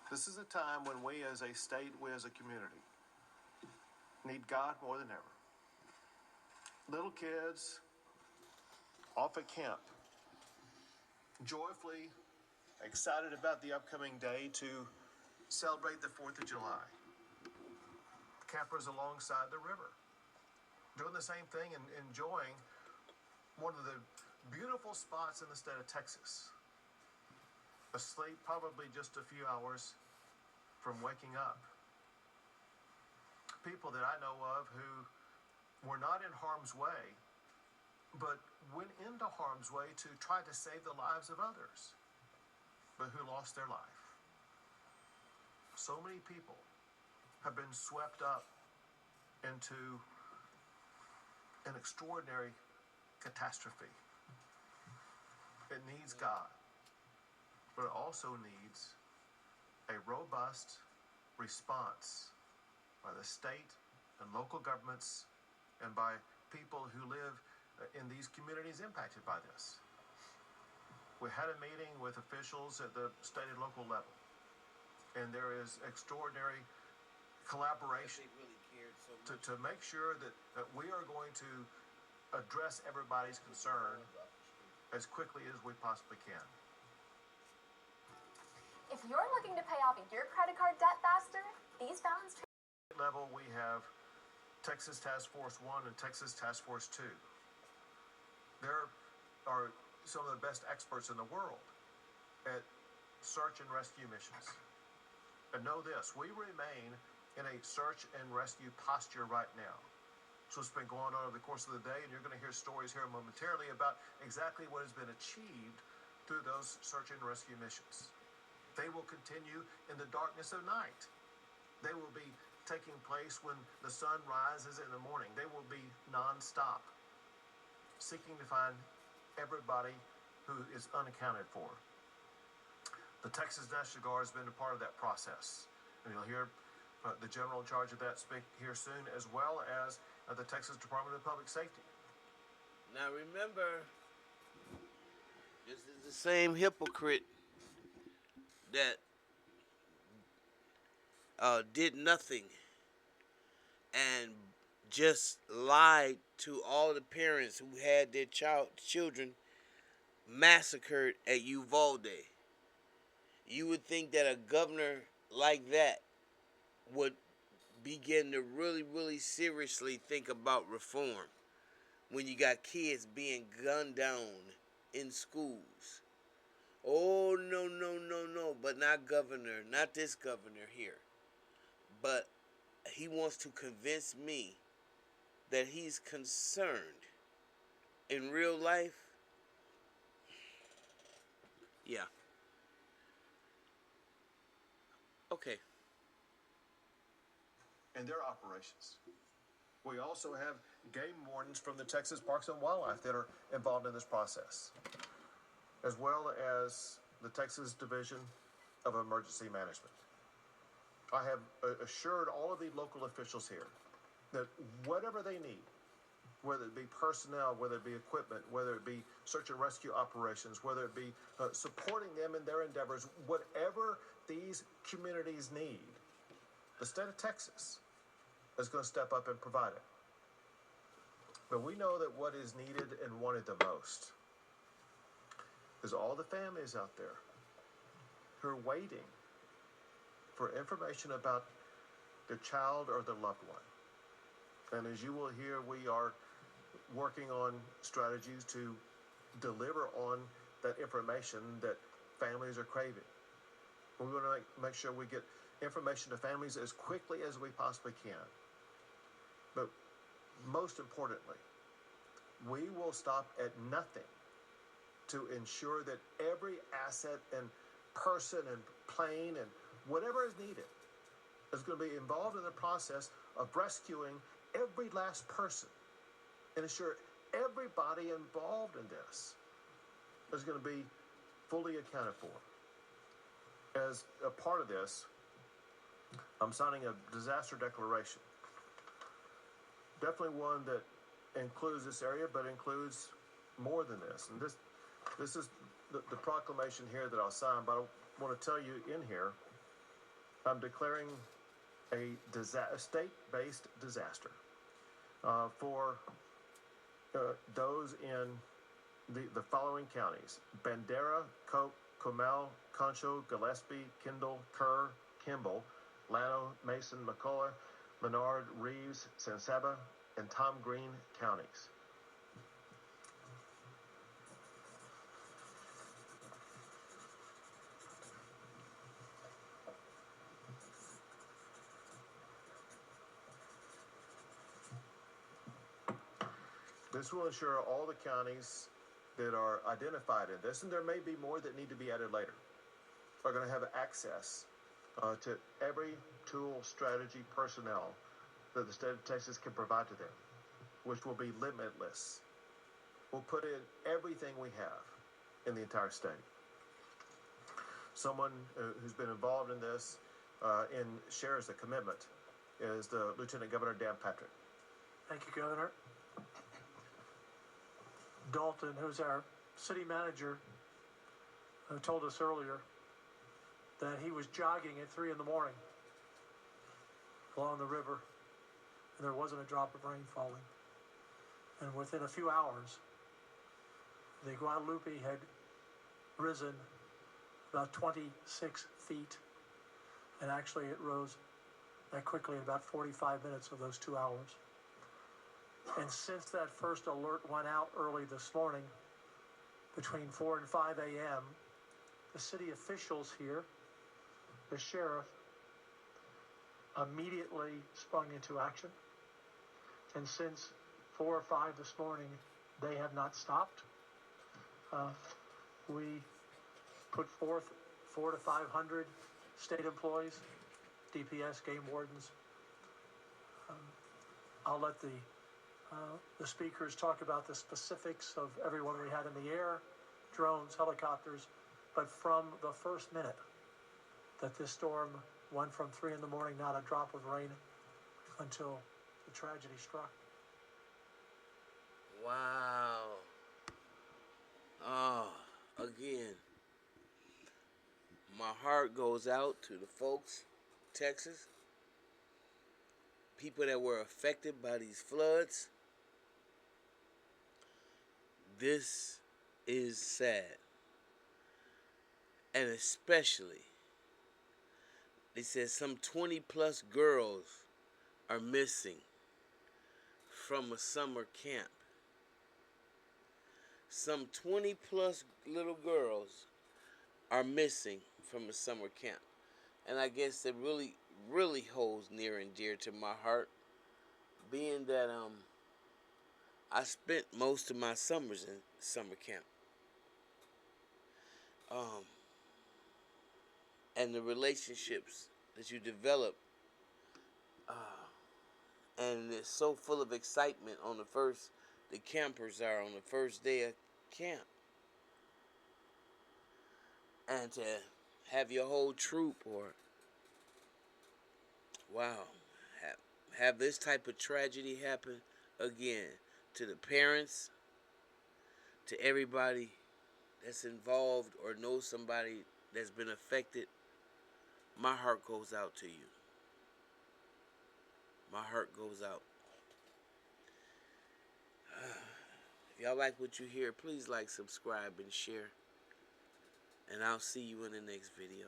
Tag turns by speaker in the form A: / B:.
A: This is a time when we as a state, we as a community, need God more than ever. Little kids off at camp, joyfully excited about the upcoming day to celebrate the 4th of July. Campers alongside the river, doing the same thing and enjoying one of the beautiful spots in the state of Texas. Asleep probably just a few hours from waking up. People that I know of who were not in harm's way, but went into harm's way to try to save the lives of others, but who lost their life. So many people have been swept up into an extraordinary catastrophe. It needs God, but it also needs a robust response by the state and local governments and by people who live in these communities impacted by this. We had a meeting with officials at the state and local level, and there is extraordinary collaboration to make sure that we are going to address everybody's concern as quickly as we possibly can.
B: If you're looking to pay off your credit card debt faster, these balance
A: level, we have Texas Task Force 1 and Texas Task Force 2. There are some of the best experts in the world at search and rescue missions. And know this, we remain in a search and rescue posture right now. So it's been going on over the course of the day, and you're going to hear stories here momentarily about exactly what has been achieved through those search and rescue missions. They will continue in the darkness of night. They will be taking place when the sun rises in the morning. They will be nonstop, seeking to find everybody who is unaccounted for. The Texas National Guard has been a part of that process, and you'll hear the general in charge of that speak here soon, as well as the Texas Department of Public Safety.
C: Now remember, this is the same hypocrite that did nothing and just lied to all the parents who had their children massacred at Uvalde. You would think that a governor like that would begin to really, really seriously think about reform when you got kids being gunned down in schools. Oh, no, no, no, no, but not governor, not this governor here. But he wants to convince me that he's concerned. In real life, yeah. Okay.
A: And their operations. We also have game wardens from the Texas Parks and Wildlife that are involved in this process, as well as the Texas Division of Emergency Management. I have assured all of the local officials here that whatever they need, whether it be personnel, whether it be equipment, whether it be search and rescue operations, whether it be supporting them in their endeavors, whatever these communities need, the state of Texas is going to step up and provide it. But we know that what is needed and wanted the most is all the families out there who are waiting for information about their child or their loved one. And as you will hear, we are working on strategies to deliver on that information that families are craving. We want to make sure we get information to families as quickly as we possibly can. But most importantly, we will stop at nothing to ensure that every asset and person and plane and whatever is needed is going to be involved in the process of rescuing every last person and ensure everybody involved in this is going to be fully accounted for. As a part of this, I'm signing a disaster declaration. Definitely one that includes this area, but includes more than this. And this is the proclamation here that I'll sign, but I want to tell you in here I'm declaring a state-based disaster for those in the following counties: Bandera, Coke, Comal, Concho, Gillespie, Kendall, Kerr, Kimball, Llano, Mason, McCullough, Menard, Reeves, San Saba, and Tom Green counties. This will ensure all the counties that are identified in this, and there may be more that need to be added later, are going to have access to every tool, strategy, personnel that the state of Texas can provide to them, which will be limitless. We'll put in everything we have in the entire state. Someone who's been involved in this and shares the commitment is the Lieutenant Governor Dan Patrick.
D: Thank you, Governor. Dalton, who's our city manager, told us earlier that he was jogging at 3 in the morning along the river, and there wasn't a drop of rain falling. And within a few hours, the Guadalupe had risen about 26 feet, and actually it rose that quickly in about 45 minutes of those 2 hours. And since that first alert went out early this morning, between 4 and 5 a.m., the city officials here, the sheriff, immediately sprung into action. And since 4 or 5 this morning, they have not stopped. We put forth 400 to 500 state employees, DPS, game wardens. I'll let the speakers talk about the specifics of everyone we had in the air, drones, helicopters, but from the first minute that this storm went from 3 in the morning, not a drop of rain, until the tragedy struck.
C: Wow. Oh, again, my heart goes out to the folks, Texas, people that were affected by these floods. This is sad. And especially, they said some 20 plus girls are missing from a summer camp. Some 20 plus little girls are missing from a summer camp. And I guess it really holds near and dear to my heart, being that I spent most of my summers in summer camp. And the relationships that you develop, and it's so full of excitement on the campers are on the first day of camp. And to have your whole troop, or wow, have this type of tragedy happen again, to the parents, to everybody that's involved or knows somebody that's been affected, my heart goes out to you. My heart goes out. If y'all like what you hear, please like, subscribe, and share. And I'll see you in the next video.